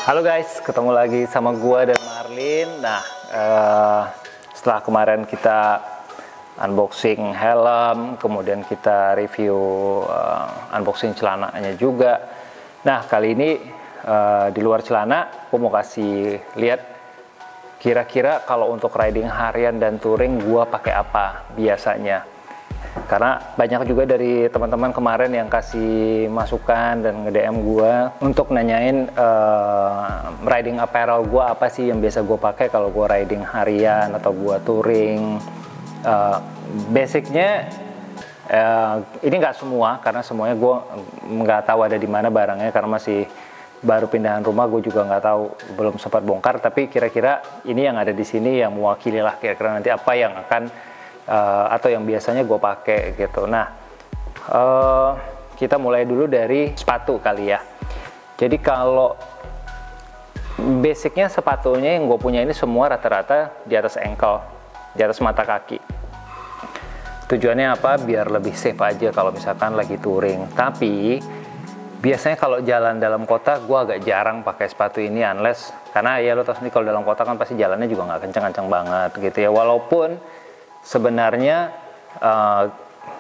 Halo guys, ketemu lagi sama gua dan Marlin. Nah, setelah kemarin kita unboxing helm, kemudian kita review unboxing celananya juga. Nah, kali ini di luar celana, gua mau kasih lihat kira-kira kalau untuk riding harian dan touring gua pakai apa biasanya. Karena banyak juga dari teman-teman kemarin yang kasih masukan dan nge-DM gue untuk nanyain riding apparel gue apa sih yang biasa gue pakai kalau gue riding harian atau gue touring. Basicnya ini nggak semua, karena semuanya gue nggak tahu ada di mana barangnya karena masih baru pindahan rumah, gue juga nggak tahu, belum sempat bongkar. Tapi kira-kira ini yang ada di sini yang mewakili lah kira-kira nanti apa yang akan atau yang biasanya gue pakai gitu. Nah, kita mulai dulu dari sepatu kali ya. Jadi kalau basicnya sepatunya yang gue punya ini semua rata-rata di atas ankle, di atas mata kaki. Tujuannya apa? Biar lebih safe aja kalau misalkan lagi touring. Tapi biasanya kalau jalan dalam kota gue agak jarang pakai sepatu ini, unless karena ya lo tau sendiri kalau dalam kota kan pasti jalannya juga nggak kencang-kencang banget gitu ya. Walaupun sebenarnya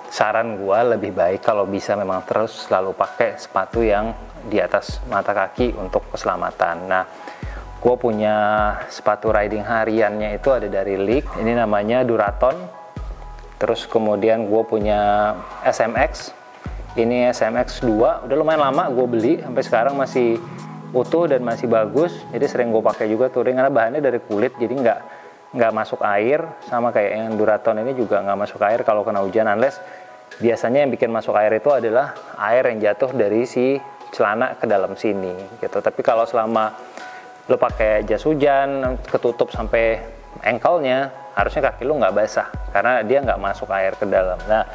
saran gue lebih baik kalau bisa memang terus selalu pakai sepatu yang di atas mata kaki untuk keselamatan. Nah, gue punya sepatu riding hariannya itu ada dari Lik, ini namanya Duraton. Terus kemudian gue punya SMX, ini SMX 2, udah lumayan lama gue beli, sampai sekarang masih utuh dan masih bagus. Jadi sering gue pakai juga touring karena bahannya dari kulit, jadi nggak masuk air. Sama kayak yang Duraton ini juga nggak masuk air kalau kena hujan, unless biasanya yang bikin masuk air itu adalah air yang jatuh dari si celana ke dalam sini gitu. Tapi kalau selama lo pakai jas hujan ketutup sampai ankle-nya, harusnya kaki lo nggak basah karena dia nggak masuk air ke dalam. Nah,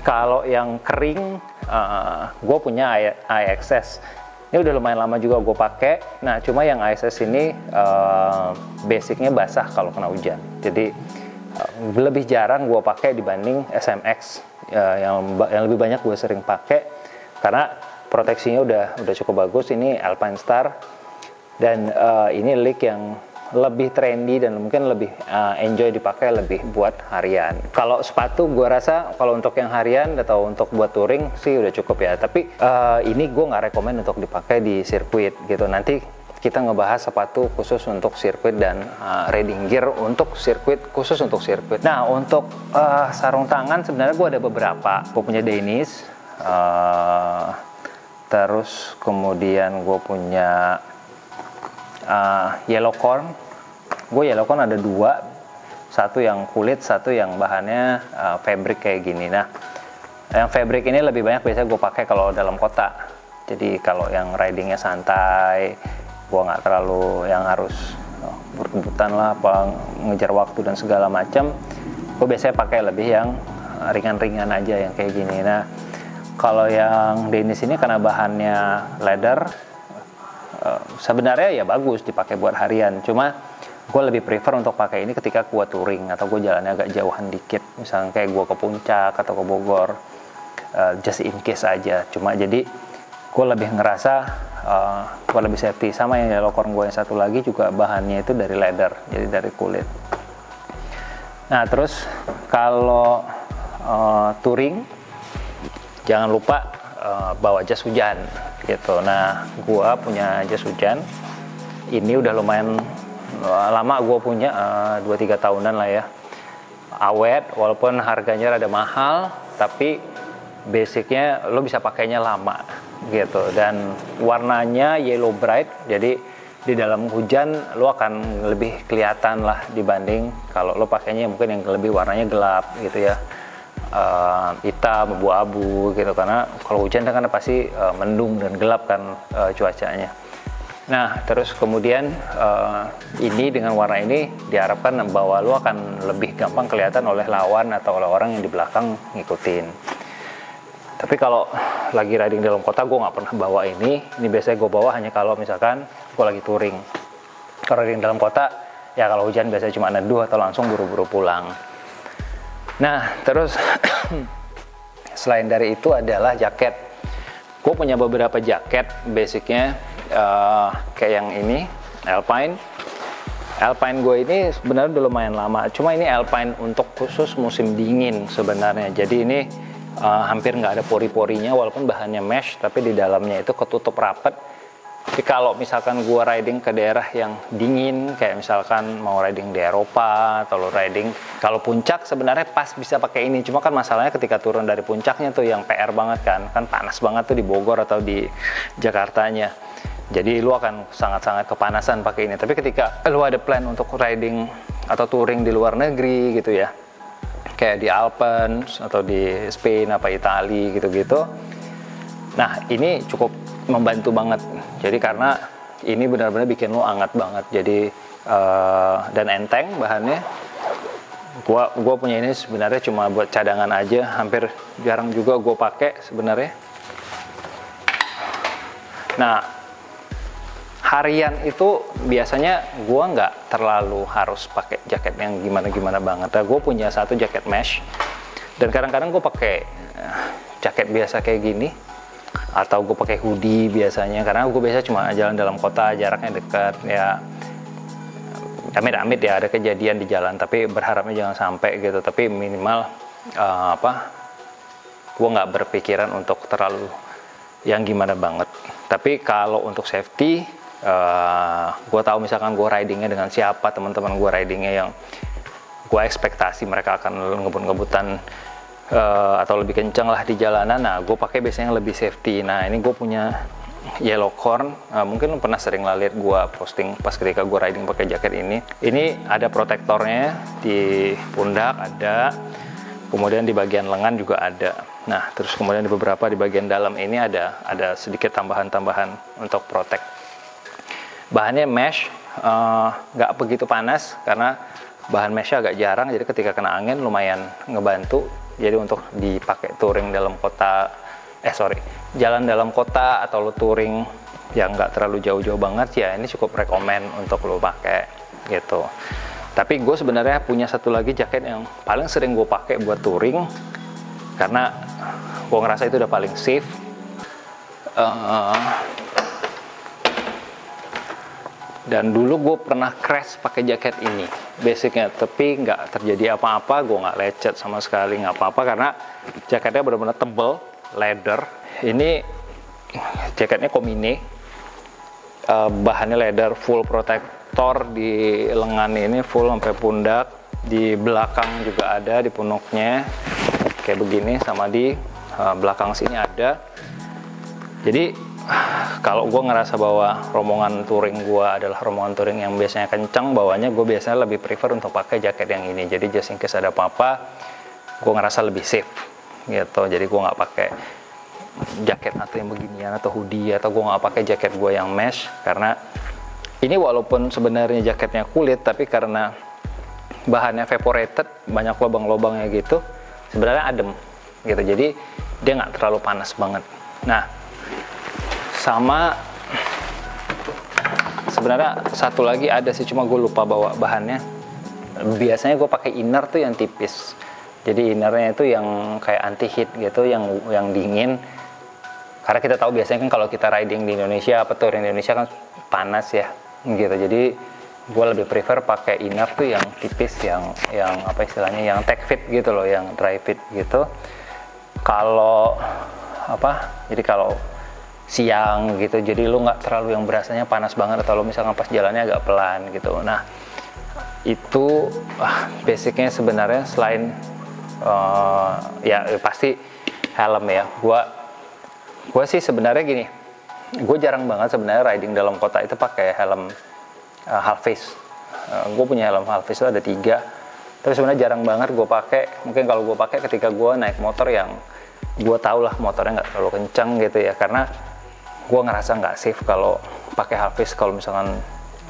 kalau yang kering, gue punya IXS. Ini udah lumayan lama juga gue pakai. Nah, cuma yang IXS ini basicnya basah kalau kena hujan. Jadi lebih jarang gue pakai dibanding SMX yang lebih banyak gue sering pakai karena proteksinya udah cukup bagus. Ini Alpine Star dan ini Lik yang lebih trendy dan mungkin lebih enjoy dipakai, lebih buat harian. Kalau sepatu gue rasa kalau untuk yang harian atau untuk buat touring sih udah cukup ya. Tapi ini gue nggak rekomen untuk dipakai di sirkuit gitu. Nanti kita ngebahas sepatu khusus untuk sirkuit dan riding gear untuk sirkuit, khusus untuk sirkuit. Nah, untuk sarung tangan sebenarnya gue ada beberapa. Gue punya Danish, terus kemudian gue punya Yellowcorn. Gue Yellowcorn ada dua, satu yang kulit, satu yang bahannya fabric kayak gini. Nah, yang fabric ini lebih banyak biasanya gue pakai kalau dalam kota. Jadi kalau yang ridingnya santai, gue nggak terlalu yang harus berkebutan lah, apa ngejar waktu dan segala macam. Gue biasanya pakai lebih yang ringan-ringan aja yang kayak gini. Nah, kalau yang Danish ini karena bahannya leather, sebenarnya ya bagus dipakai buat harian, cuma gue lebih prefer untuk pakai ini ketika gue touring atau gue jalannya agak jauhan dikit, misalnya kayak gue ke Puncak atau ke Bogor, just in case aja. Cuma jadi gue lebih ngerasa gue lebih safety. Sama yang Yellowcorn gue yang satu lagi juga bahannya itu dari leather, jadi dari kulit. Nah, terus kalau touring jangan lupa bawa jas hujan gitu. Nah, gua punya jas hujan ini udah lumayan lama, gua punya 2-3 tahunan lah ya, awet walaupun harganya rada mahal, tapi basicnya lo bisa pakainya lama gitu. Dan warnanya yellow bright, jadi di dalam hujan lo akan lebih kelihatan lah dibanding kalau lo pakainya mungkin yang lebih warnanya gelap gitu ya, hitam, abu-abu gitu. Karena kalau hujan kan pasti mendung dan gelap kan cuacanya. Nah, terus kemudian ini dengan warna ini diharapkan bahwa lo akan lebih gampang kelihatan oleh lawan atau oleh orang yang di belakang ngikutin. Tapi kalau lagi riding dalam kota gue nggak pernah bawa ini. Ini biasanya gue bawa hanya kalau misalkan gue lagi touring. Kalau riding dalam kota ya kalau hujan biasanya cuma neduh atau langsung buru-buru pulang. Nah, terus selain dari itu adalah jaket. Gue punya beberapa jaket, basicnya kayak yang ini, Alpine. Alpine gue ini sebenarnya udah lumayan lama, cuma ini Alpine untuk khusus musim dingin sebenarnya. Jadi ini hampir nggak ada pori-porinya, walaupun bahannya mesh, tapi di dalamnya itu ketutup rapet. Tapi kalau misalkan gue riding ke daerah yang dingin, kayak misalkan mau riding di Eropa atau lo riding, kalau puncak sebenarnya pas bisa pakai ini. Cuma kan masalahnya ketika turun dari puncaknya tuh yang PR banget kan panas banget tuh di Bogor atau di Jakartanya. Jadi lu akan sangat-sangat kepanasan pakai ini. Tapi ketika lu ada plan untuk riding atau touring di luar negeri gitu ya, kayak di Alpen atau di Spain apa Italia gitu-gitu, nah ini cukup membantu banget. Jadi karena ini benar-benar bikin lu hangat banget. Jadi dan enteng bahannya. Gua punya ini sebenarnya cuma buat cadangan aja, hampir jarang juga gue pakai sebenarnya. Nah, harian itu biasanya gue nggak terlalu harus pakai jaket yang gimana-gimana banget. Nah, gue punya satu jaket mesh, dan kadang-kadang gue pakai jaket biasa kayak gini, atau gue pakai hoodie biasanya, karena gue biasa cuma jalan dalam kota, jaraknya dekat ya. Amit-amit ya ada kejadian di jalan, tapi berharapnya jangan sampai gitu. Tapi minimal gue nggak berpikiran untuk terlalu yang gimana banget. Tapi kalau untuk safety, gue tahu misalkan gue ridingnya dengan siapa, teman-teman gue ridingnya yang gue ekspektasi mereka akan ngebut-ngebutan atau lebih kencang lah di jalanan. Nah, gue pakai biasanya yang lebih safety. Nah, ini gue punya Yellowcorn. Mungkin lu pernah sering lah lihat gue posting pas ketika gue riding pakai jaket ini. Ini ada protektornya di pundak ada, kemudian di bagian lengan juga ada. Nah, terus kemudian di beberapa di bagian dalam ini ada sedikit tambahan-tambahan untuk protect. Bahannya mesh, nggak begitu panas karena bahan meshnya agak jarang. Jadi ketika kena angin lumayan ngebantu. Jadi untuk dipakai touring dalam kota, jalan dalam kota atau lo touring yang nggak terlalu jauh-jauh banget ya, ini cukup rekomen untuk lo pakai gitu. Tapi gue sebenarnya punya satu lagi jaket yang paling sering gue pakai buat touring, karena gue ngerasa itu udah paling safe. Dan dulu gue pernah crash pakai jaket ini basicnya, tapi nggak terjadi apa-apa, gue nggak lecet sama sekali, nggak apa-apa karena jaketnya benar-benar tebel, leather. Ini jaketnya Komine, bahannya leather, full protector di lengan ini, full sampai pundak, di belakang juga ada, di punuknya kayak begini, sama di belakang sini ada. Jadi kalau gue ngerasa bahwa rombongan touring gue adalah rombongan touring yang biasanya kencang bawanya, gue biasanya lebih prefer untuk pakai jaket yang ini. Jadi just in case ada apa-apa, gue ngerasa lebih safe gitu. Jadi gue nggak pakai jaket atau yang beginian atau hoodie, atau gue nggak pakai jaket gue yang mesh, karena ini walaupun sebenarnya jaketnya kulit, tapi karena bahannya evaporated, banyak lubang-lubangnya gitu, sebenarnya adem gitu. Jadi dia nggak terlalu panas banget. Nah, sama sebenarnya satu lagi ada sih, cuma gue lupa bawa bahannya. Biasanya gue pakai inner tuh yang tipis, jadi innernya itu yang kayak anti heat gitu, yang dingin. Karena kita tahu biasanya kan kalau kita riding di Indonesia, apa touring di Indonesia kan panas ya gitu. Jadi gue lebih prefer pakai inner tuh yang tipis, yang apa istilahnya, yang tech fit gitu loh, yang dry fit gitu. Kalau jadi kalau siang gitu, jadi lu nggak terlalu yang berasanya panas banget, atau lu misalkan pas jalannya agak pelan gitu. Nah, itu basicnya sebenarnya selain ya pasti helm ya. Gua sih sebenarnya gini, gue jarang banget sebenarnya riding dalam kota itu pakai helm half face. Gue punya helm half face itu ada 3, tapi sebenarnya jarang banget gue pakai. Mungkin kalau gue pakai ketika gue naik motor yang gue tau lah motornya nggak terlalu kencang gitu ya, karena gue ngerasa nggak safe kalau pakai half face. Kalau misalkan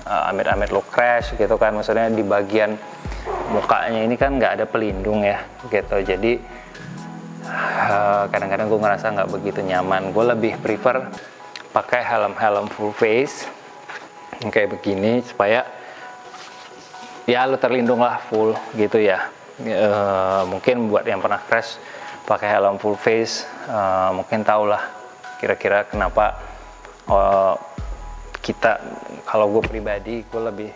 amit-amit lo crash gitu kan, maksudnya di bagian mukanya ini kan nggak ada pelindung ya gitu. Jadi kadang-kadang gue ngerasa nggak begitu nyaman. Gue lebih prefer pakai helm full face kayak begini, supaya ya lo terlindung lah full gitu ya. Mungkin buat yang pernah crash pakai helm full face, mungkin tau lah kira-kira kenapa kalau gue pribadi, gue lebih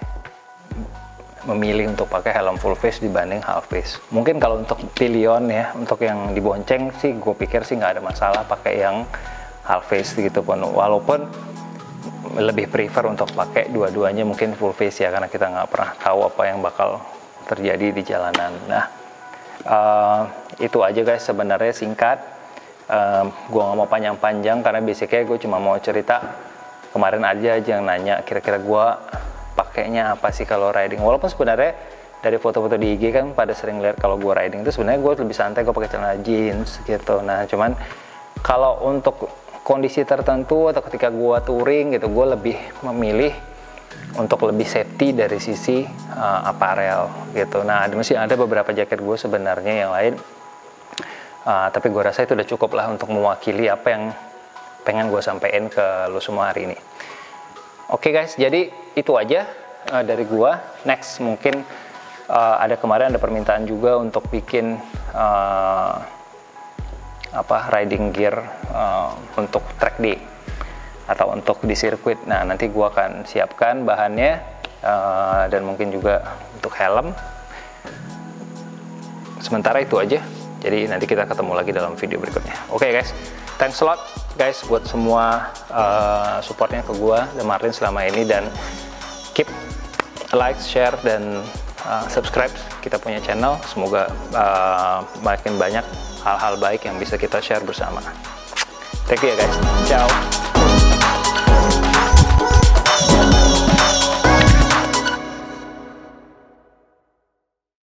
memilih untuk pakai helm full face dibanding half face. Mungkin kalau untuk pillion ya, untuk yang dibonceng sih gue pikir sih nggak ada masalah pakai yang half face gitu pun, walaupun lebih prefer untuk pakai dua-duanya mungkin full face ya, karena kita nggak pernah tahu apa yang bakal terjadi di jalanan. Nah, itu aja guys sebenarnya, singkat. Gue nggak mau panjang-panjang karena basicnya gue cuma mau cerita. Kemarin aja yang nanya kira-kira gue pakainya apa sih kalau riding, walaupun sebenarnya dari foto-foto di IG kan pada sering lihat kalau gue riding itu sebenarnya gue lebih santai, gue pakai celana jeans gitu. Nah cuman kalau untuk kondisi tertentu atau ketika gue touring gitu, gue lebih memilih untuk lebih safety dari sisi apparel gitu. Nah masih ada beberapa jaket gue sebenarnya yang lain, tapi gue rasa itu udah cukup lah untuk mewakili apa yang pengen gue sampein ke lu semua hari ini. Oke guys, jadi itu aja dari gua. Next mungkin kemarin ada permintaan juga untuk bikin riding gear untuk track day atau untuk di sirkuit. Nah nanti gua akan siapkan bahannya dan mungkin juga untuk helm. Sementara itu aja. Jadi nanti kita ketemu lagi dalam video berikutnya. Oke guys, thanks a lot guys buat semua supportnya ke gua dan Martin selama ini, dan keep like, share, dan subscribe kita punya channel. Semoga makin banyak hal-hal baik yang bisa kita share bersama. Thank you ya guys. Ciao.